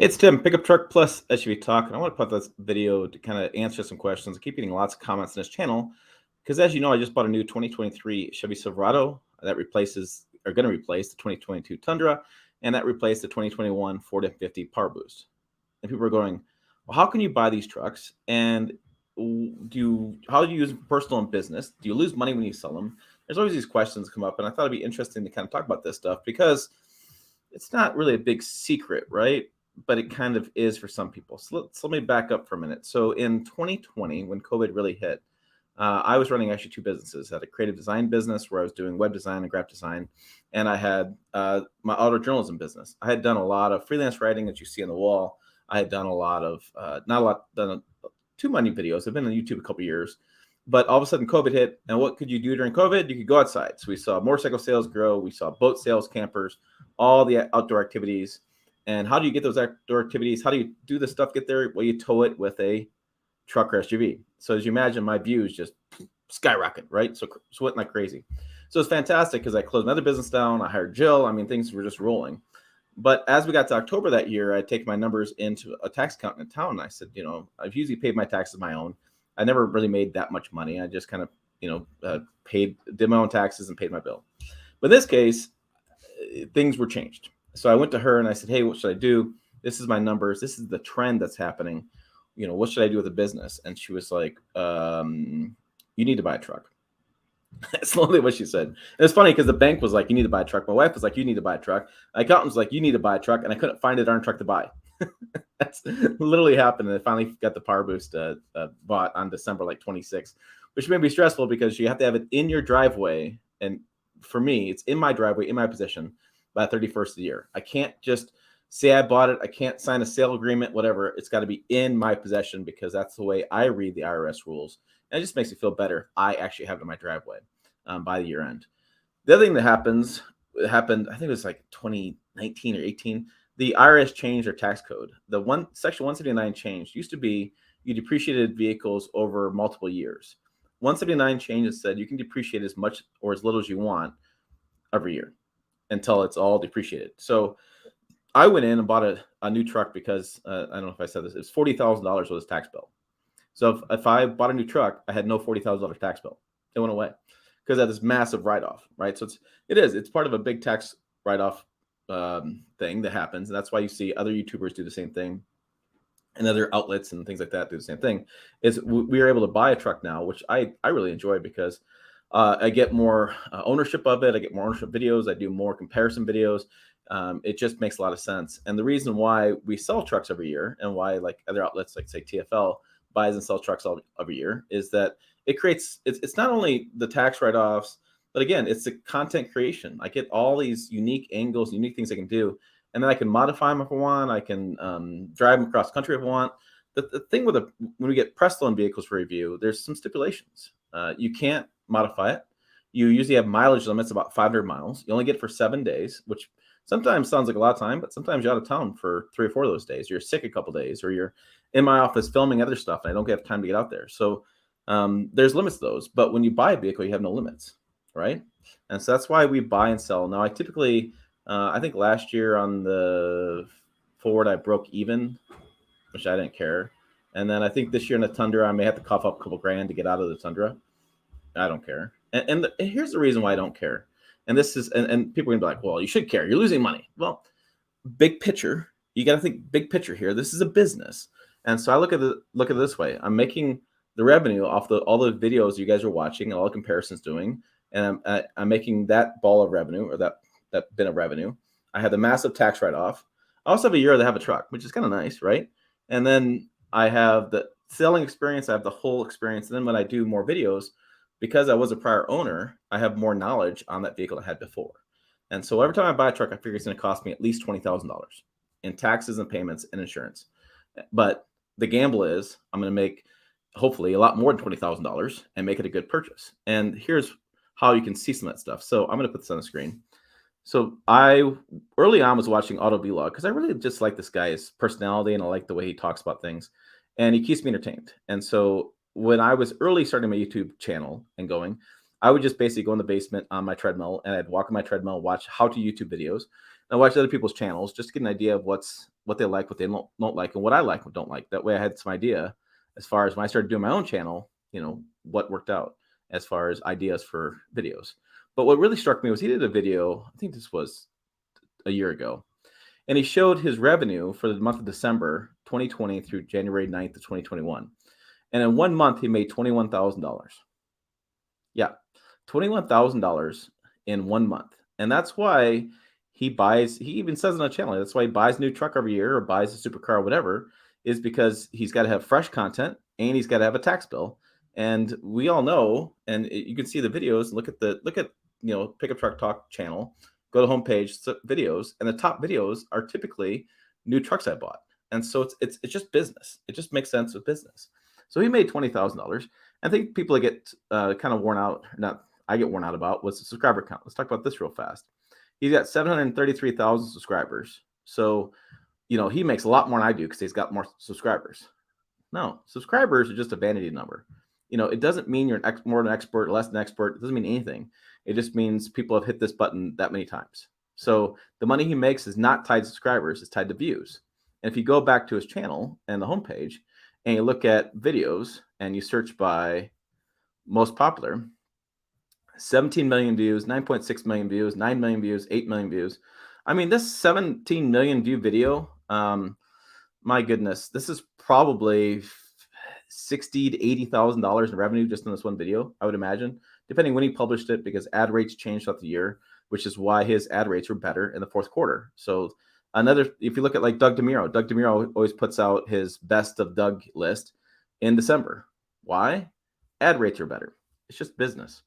Hey, it's Tim, Pickup Truck Plus SUV Talk, and I want to put this video to kind of answer some questions. I keep getting lots of comments on this channel because, as you know, I just bought a new 2023 Chevy Silverado that going to replace the 2022 Tundra, and that replaced the 2021 Ford F-50 Power Boost. And people are going, well, how can you buy these trucks? And how do you use them personal and business? Do you lose money when you sell them? There's always these questions come up, and I thought it'd be interesting to kind of talk about this stuff because it's not really a big secret, right? But it kind of is for some people. So let me back up for a minute. So in 2020, when COVID really hit, I was running actually two businesses. I had a creative design business where I was doing web design and graphic design, and I had my auto journalism business. I had done a lot of freelance writing that you see on the wall. I had done a lot of done too many videos. I've been on YouTube a couple years, but all of a sudden COVID hit, and what could you do during COVID? You could go outside. So we saw motorcycle sales grow. We saw boat sales, campers, all the outdoor activities. And how do you get those outdoor activities? How do you do the stuff get there? Well, you tow it with a truck or SUV. So as you imagine, my views just skyrocket, right? So sweating like crazy. So it's fantastic because I closed my other business down. I hired Jill. I mean, things were just rolling. But as we got to October that year, I take my numbers into a tax accountant in town. And I said, I've usually paid my taxes my own. I never really made that much money. I just kind of, did my own taxes and paid my bill. But in this case, things were changed. So I went to her and I said, hey, what should I do? This is my numbers. This is the trend that's happening. What should I do with the business? And she was like, you need to buy a truck. That's literally what she said. And it's funny because the bank was like, you need to buy a truck. My wife was like, you need to buy a truck. My accountant was like, you need to buy a truck. And I couldn't find a darn truck to buy. That's literally happened. And I finally got the Power Boost bought on December 26th, which may be stressful because you have to have it in your driveway. And for me, it's in my driveway, in my possession by 31st of the year. I can't just say I bought it. I can't sign a sale agreement, whatever. It's got to be in my possession because that's the way I read the IRS rules. And it just makes me feel better if I actually have it in my driveway by the year end. The other thing that happened, I think it was like 2019 or 18. The IRS changed their tax code. Section 179 changed. Used to be you depreciated vehicles over multiple years. 179 changed and said you can depreciate as much or as little as you want every year until it's all depreciated. So I went in and bought a new truck because I don't know if I said this. It's $40,000 was his tax bill. So if I bought a new truck, I had no $40,000 tax bill. It went away because I had this massive write-off, right? So it's part of a big tax write-off thing that happens. And that's why you see other YouTubers do the same thing and other outlets and things like that do the same thing. Is we are able to buy a truck now, which I really enjoy because I get more ownership of it. I get more ownership videos. I do more comparison videos. It just makes a lot of sense. And the reason why we sell trucks every year and why like other outlets like say TFL buys and sells trucks every year is that it's not only the tax write-offs, but again, it's the content creation. I get all these unique angles, unique things I can do. And then I can modify them if I want. I can drive them across country if I want. The thing when we get press loan vehicles for review, there's some stipulations. You can't modify it. You usually have mileage limits about 500 miles. You only get it for 7 days, which sometimes sounds like a lot of time, but sometimes you're out of town for 3 or 4 of those days. You're sick a couple days, or you're in my office filming other stuff, and I don't have time to get out there. So there's limits to those. But when you buy a vehicle, you have no limits, right? And so that's why we buy and sell. Now, I typically, I think last year on the Ford, I broke even, which I didn't care. And then I think this year in the Tundra, I may have to cough up a couple grand to get out of the Tundra. I don't care. And here's the reason why I don't care. And this is, and people are gonna be like, well, you should care. You're losing money. Well, big picture, you got to think big picture here. This is a business. And so I look at it this way. I'm making the revenue off all the videos you guys are watching and all the comparisons doing. And I'm making that ball of revenue or that bit of revenue. I have the massive tax write-off. I also have a year to have a truck, which is kind of nice, right? And then I have the selling experience. I have the whole experience. And then when I do more videos, because I was a prior owner, I have more knowledge on that vehicle I had before. And so every time I buy a truck, I figure it's going to cost me at least $20,000 in taxes and payments and insurance. But the gamble is I'm going to make hopefully a lot more than $20,000 and make it a good purchase. And here's how you can see some of that stuff. So I'm going to put this on the screen. So I early on was watching Auto Vlog because I really just like this guy's personality and I like the way he talks about things, and he keeps me entertained. And so when I was early starting my YouTube channel and going, I would just basically go in the basement on my treadmill and I'd walk on my treadmill, watch how to YouTube videos. I watched other people's channels just to get an idea of what they like, what they don't like, and what I like and don't like. That way I had some idea as far as when I started doing my own channel, what worked out as far as ideas for videos. But what really struck me was he did a video, I think this was a year ago, and he showed his revenue for the month of December 2020 through January 9th of 2021. And in 1 month, he made $21,000. Yeah, $21,000 in 1 month. And that's why he even says on the channel, that's why he buys a new truck every year or buys a supercar or whatever, is because he's got to have fresh content and he's got to have a tax bill. And we all know, and you can see the videos, look at Pickup Truck Talk channel, go to homepage videos, and the top videos are typically new trucks I bought. And so it's just business. It just makes sense with business. So he made $20,000. I think people get kind of worn out, I get worn out about, was the subscriber count. Let's talk about this real fast. He's got 733,000 subscribers. So, he makes a lot more than I do because he's got more subscribers. No, subscribers are just a vanity number. It doesn't mean you're more of an expert, less than an expert. It doesn't mean anything. It just means people have hit this button that many times. So the money he makes is not tied to subscribers, it's tied to views. And if you go back to his channel and the homepage and you look at videos and you search by most popular, 17 million views, 9.6 million views, 9 million views, 8 million views. I mean, this 17 million view video, my goodness, this is probably $60,000 to $80,000 in revenue just in this one video, I would imagine, depending when he published it, because ad rates changed throughout the year, which is why his ad rates were better in the fourth quarter. So if you look at like Doug DeMuro always puts out his best of Doug list in December. Why? Ad rates are better. It's just business.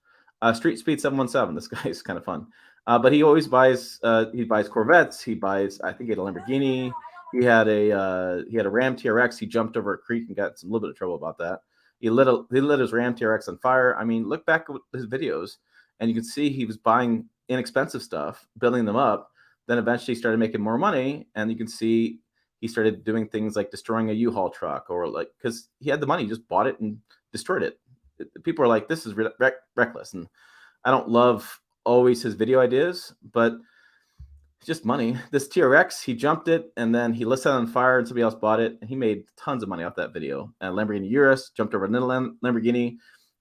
Street Speed 717. This guy is kind of fun. But he always buys Corvettes. He buys, I think he had a Lamborghini. He had a Ram TRX. He jumped over a creek and got a little bit of trouble about that. He lit his Ram TRX on fire. I mean, look back at his videos, and you can see he was buying inexpensive stuff, building them up. Then eventually he started making more money, and you can see he started doing things like destroying a U-Haul truck, or like, because he had the money, he just bought it and destroyed it. People are like, this is reckless, and I don't love always his video ideas, but it's just money. This TRX, he jumped it, and then he lit it on fire, and somebody else bought it, and he made tons of money off that video. And Lamborghini Urus jumped over another Lamborghini.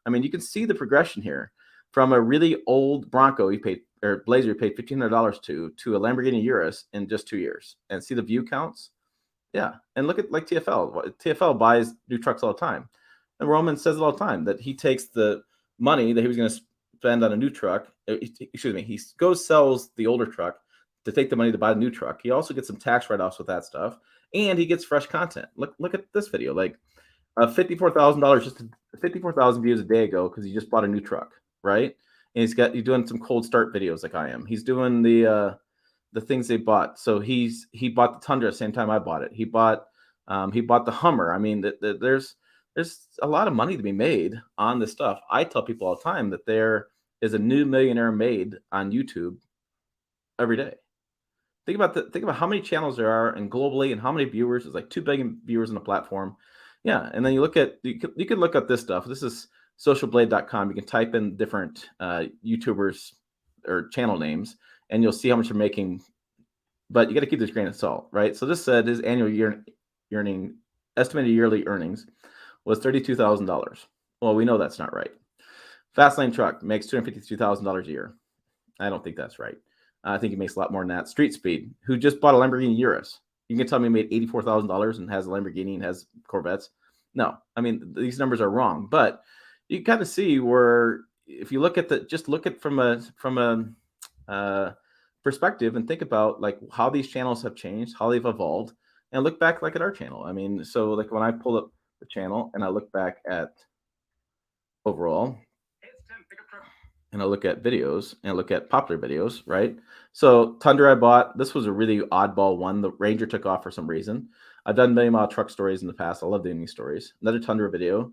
I mean, you can see the progression here from a really old Bronco Blazer he paid $1,500 to a Lamborghini Urus in just 2 years, and see the view counts. Yeah, and look at like TFL. TFL buys new trucks all the time. And Roman says it all the time that he takes the money that he was going to spend on a new truck. He sells the older truck to take the money to buy a new truck. He also gets some tax write-offs with that stuff, and he gets fresh content. Look at this video, like $54,000, just 54,000 views a day ago because he just bought a new truck, right? And he's doing some cold start videos like I am. He's doing the things they bought. So he bought the Tundra the same time I bought it. He bought the Hummer. I mean, there's a lot of money to be made on this stuff. I tell people all the time that there is a new millionaire made on YouTube every day. Think about how many channels there are, and globally, and how many viewers. There's like 2 billion viewers on the platform. Yeah, and then you can look up this stuff. This is socialblade.com. You can type in different YouTubers or channel names, and you'll see how much they're making. But you got to keep this grain of salt, right? So this said his annual estimated yearly earnings was $32,000. Well, we know that's not right. Fastlane Truck makes $252,000 a year. I don't think that's right. I think he makes a lot more than that. Street Speed, who just bought a Lamborghini Urus. You can tell me he made $84,000 and has a Lamborghini and has Corvettes. No, I mean, these numbers are wrong. But you kind of see where, if you look at from a perspective and think about like how these channels have changed, how they've evolved, and look back like at our channel. I mean, so like when I pull up the channel and I look back at overall, and I look at videos and I look at popular videos, right? So Tundra I bought, this was a really oddball one. The Ranger took off for some reason. I've done million mile truck stories in the past. I love doing these stories. Another Tundra video,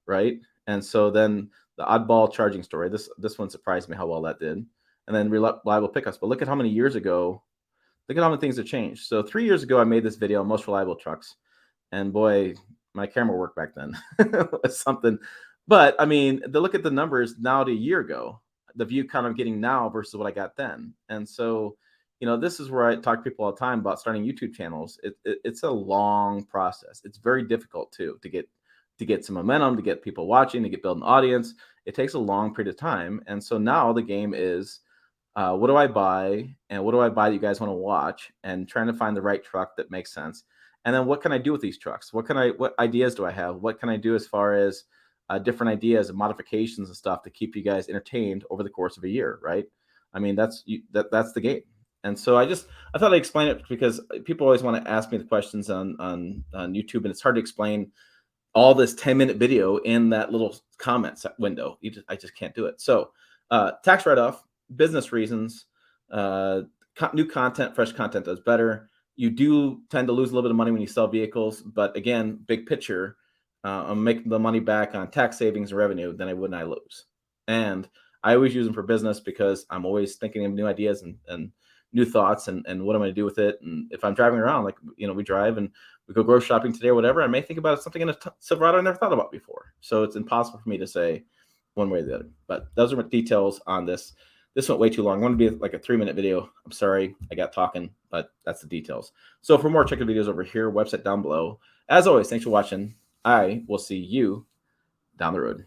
right? And so then the oddball charging story, this one surprised me how well that did. And then reliable pickups. But look at how many years ago, look at how many things have changed. So 3 years ago, I made this video on most reliable trucks. And boy, my camera work back then was something. But I mean, look at the numbers now to a year ago. the view count I'm getting now versus what I got then. And so, this is where I talk to people all the time about starting YouTube channels. It's a long process. It's very difficult too to get some momentum, to get people watching, to get building an audience. It takes a long period of time. And so now the game is, what do I buy, and what do I buy that you guys want to watch, and trying to find the right truck that makes sense. And then what can I do with these trucks? What ideas do I have? What can I do as far as different ideas and modifications and stuff to keep you guys entertained over the course of a year, right? I mean, that's the game. And so I thought I'd explain it because people always want to ask me the questions on YouTube, and it's hard to explain all this 10-minute video in that little comments window. I just can't do it. So tax write-off, business reasons, new content, fresh content does better. You do tend to lose a little bit of money when you sell vehicles, but again, big picture, I'm making the money back on tax savings and revenue than I would when I lose. And I always use them for business because I'm always thinking of new ideas and new thoughts and what am I going to do with it. And if I'm driving around, like, we drive and we go grocery shopping today or whatever, I may think about something in a Silverado I never thought about before. So it's impossible for me to say one way or the other. But those are my details on this. This went way too long. I wanted to be like a 3-minute video. I'm sorry I got talking, but that's the details. So for more, check the videos over here, website down below. As always, thanks for watching. I will see you down the road.